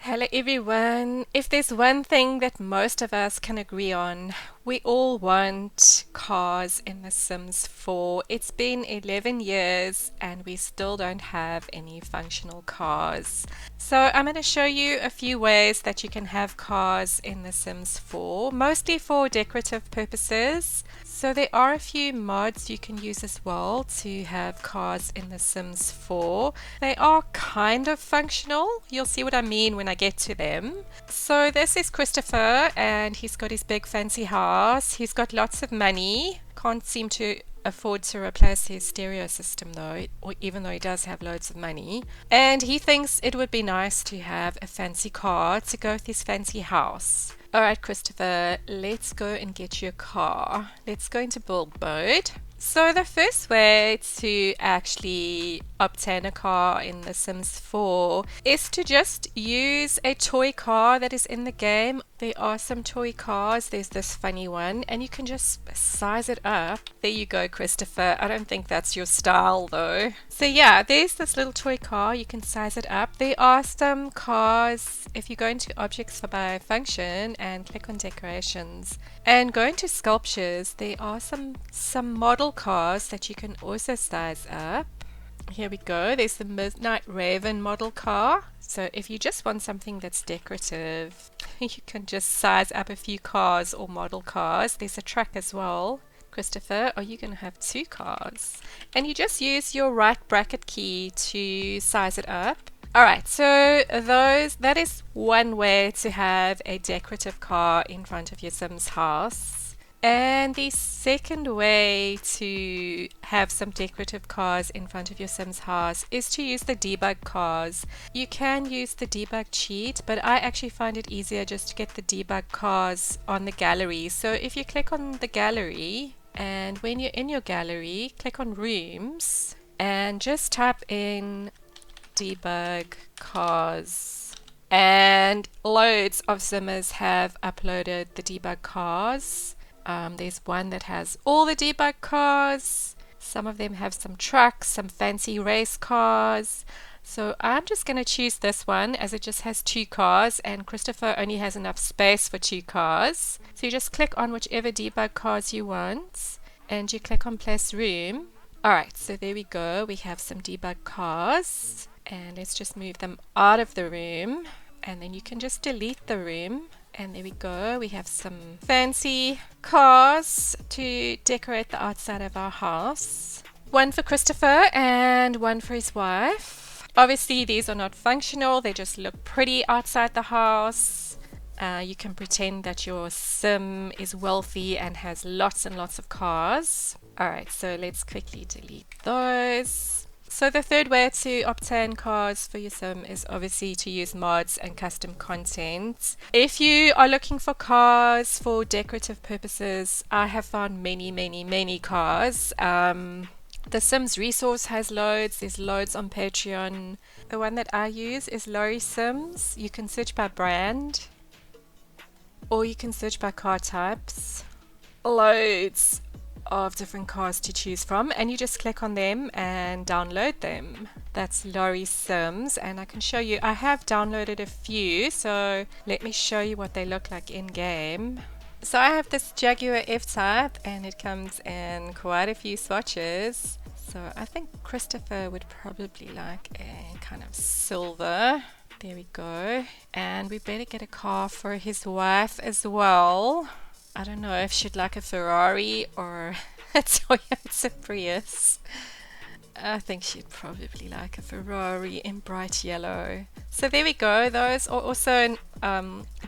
Hello everyone. If there's one thing that most of us can agree on, we all want cars in The Sims 4. It's been 11 years and we still don't have any functional cars. So I'm going to show you a few ways that you can have cars in The Sims 4, mostly for decorative purposes. So there are a few mods you can use as well to have cars in The Sims 4. They are kind of functional. You'll see what I mean when I get to them. So this is Christopher and he's got his big fancy house. He's got lots of money. Can't seem to afford to replace his stereo system though, or even though he does have loads of money. And he thinks it would be nice to have a fancy car to go with his fancy house. Alright, Christopher, let's go and get you a car. Let's go into build mode. So the first way to actually obtain a car in The Sims 4 is to just use a toy car that is in the game. There are some toy cars. There's this funny one and you can just size it up. There you go, Christopher. I don't think that's your style though. So yeah, there's this little toy car. You can size it up. There are some cars. If you go into objects by function and click on decorations and go into sculptures, there are some model cars that you can also size up. Here we go. There's the Midnight Raven model car. So if you just want something that's decorative, you can just size up a few cars or model cars. There's a truck as well. Christopher, are you going to have two cars? And you just use your right bracket key to size it up. Alright, so that is one way to have a decorative car in front of your Sims house. And the second way to have some decorative cars in front of your Sims house is to use the Debug Cars. You can use the debug cheat, but I actually find it easier just to get the Debug Cars on the gallery. So if you click on the gallery, and when you're in your gallery, click on Rooms, and just type in Debug Cars. And loads of Simmers have uploaded the Debug Cars. There's one that has all the debug cars. Some of them have some trucks, some fancy race cars. So I'm just going to choose this one as it just has two cars and Christopher only has enough space for two cars. So you just click on whichever debug cars you want and you click on place room. Alright, so there we go. We have some debug cars and let's just move them out of the room and then you can just delete the room. And there we go, we have some fancy cars to decorate the outside of our house. One for Christopher and one for his wife. Obviously these are not functional, they just look pretty outside the house. You can pretend that your sim is wealthy and has lots and lots of cars. Alright, so let's quickly delete those. So the third way to obtain cars for your sim is obviously to use mods and custom content. If you are looking for cars for decorative purposes, I have found many cars. The Sims resource has loads. There's loads on Patreon. The one that I use is lorysims. You can search by brand or you can search by car types. Loads of different cars to choose from and you just click on them and download them. That's lorysims and I can show you, I have downloaded a few, so let me show you what they look like in game. So I have this Jaguar F-Type and it comes in quite a few swatches. So I think Christopher would probably like a kind of silver. There we go. And we better get a car for his wife as well. I don't know if she'd like a Ferrari or a Toyota Prius. I think she'd probably like a Ferrari in bright yellow. So there we go. Those are also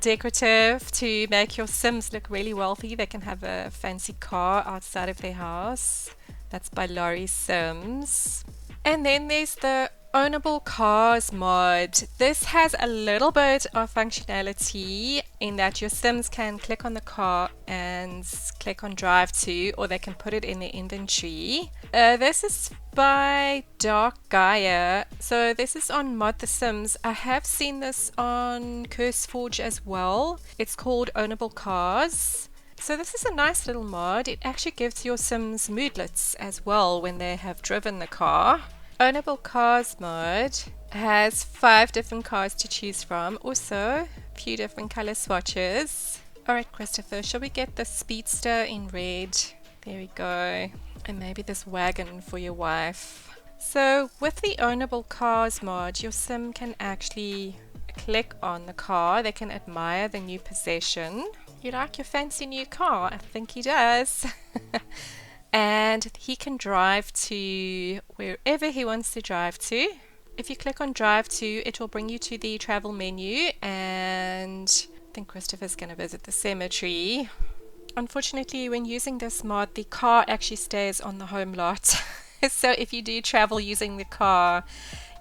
decorative to make your Sims look really wealthy. They can have a fancy car outside of their house. That's by lorysims. And then there's the Ownable Cars mod. This has a little bit of functionality in that your Sims can click on the car and click on drive to, or they can put it in their inventory. This is by Dark Gaia. So this is on Mod The Sims. I have seen this on CurseForge as well. It's called Ownable Cars. So this is a nice little mod. It actually gives your Sims moodlets as well when they have driven the car. Ownable Cars mode Has 5 different cars to choose from. Also, a few different color swatches. Alright, Christopher, shall we get the Speedster in red? There we go. And maybe this wagon for your wife. So, with the Ownable Cars mod, your sim can actually click on the car. They can admire the new possession. You like your fancy new car? I think he does. And he can drive to wherever he wants to drive to. If you click on drive to, it will bring you to the travel menu, and I think Christopher's going to visit the cemetery. Unfortunately, when using this mod, the car actually stays on the home lot. So if you do travel using the car,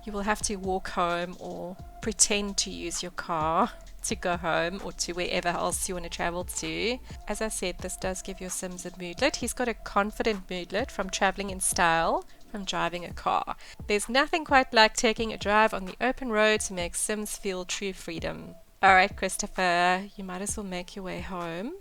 you will have to walk home or pretend to use your car to go home or to wherever else you want to travel to. As I said, this does give your Sims a moodlet. He's got a confident moodlet from traveling in style, from driving a car. There's nothing quite like taking a drive on the open road to make Sims feel true freedom. Alright, Christopher, you might as well make your way home.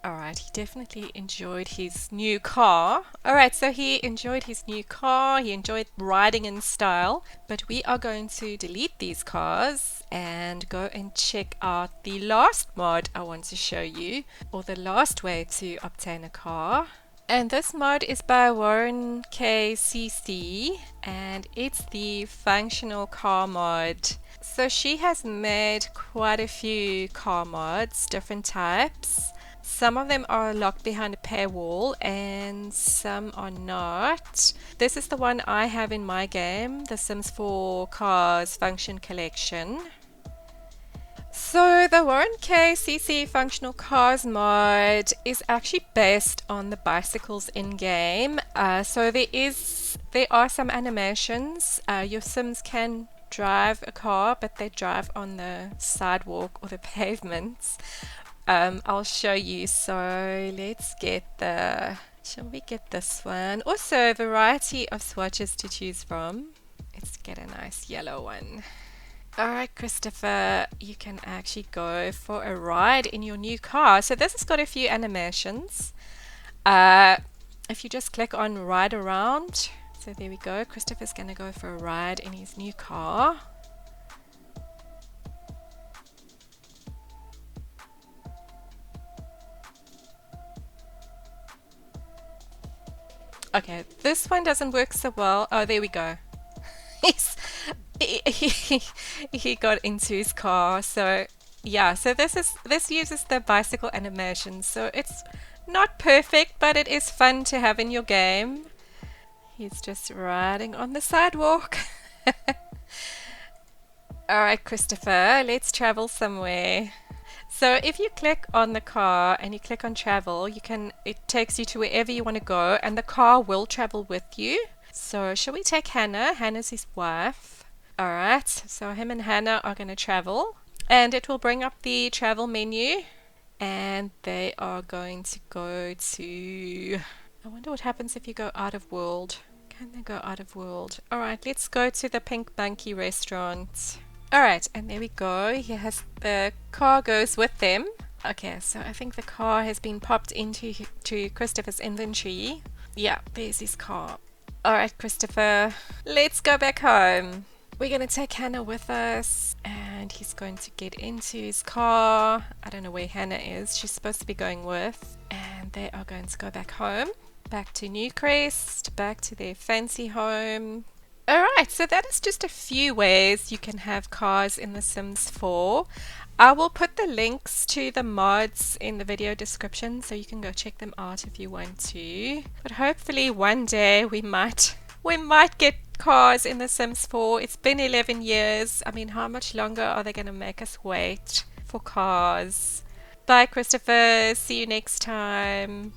Alright, he definitely enjoyed his new car. Alright, so he enjoyed his new car, he enjoyed riding in style, but we are going to delete these cars and go and check out the last mod I want to show you, or the last way to obtain a car. And this mod is by Warren KCC, and it's the functional car mod. So she has made quite a few car mods, different types. Some of them are locked behind a paywall and some are not. This is the one I have in my game, the Sims 4 Cars Function Collection. So the Warren KCC Functional Cars mod is actually based on the bicycles in game. So there are some animations. Your Sims can drive a car, but they drive on the sidewalk or the pavements. I'll show you. So let's get shall we get this one? Also, a variety of swatches to choose from. Let's get a nice yellow one. Alright, Christopher, you can actually go for a ride in your new car. So this has got a few animations. If you just click on ride around, so there we go. Christopher's going to go for a ride in his new car. Okay, this one doesn't work so well. Oh, there we go. He got into his car. So yeah, so this uses the bicycle animation. So it's not perfect, but it is fun to have in your game. He's just riding on the sidewalk. Alright, Christopher, let's travel somewhere. So if you click on the car and you click on travel, it takes you to wherever you want to go, and the car will travel with you. So shall we take Hannah? Hannah's his wife. Alright, so him and Hannah are going to travel, and it will bring up the travel menu, and they are going to go to... I wonder what happens if you go out of world. Can they go out of world? Alright, let's go to the Pink Monkey restaurant. Alright, and there we go. The car goes with them. Okay, so I think the car has been popped into Christopher's inventory. Yeah, there's his car. Alright, Christopher, let's go back home. We're going to take Hannah with us, and he's going to get into his car. I don't know where Hannah is. She's supposed to be going with. And they are going to go back home. Back to Newcrest, back to their fancy home. Alright, so that is just a few ways you can have cars in The Sims 4. I will put the links to the mods in the video description, so you can go check them out if you want to. But hopefully one day we might get cars in The Sims 4. It's been 11 years. I mean, how much longer are they going to make us wait for cars? Bye, Christopher. See you next time.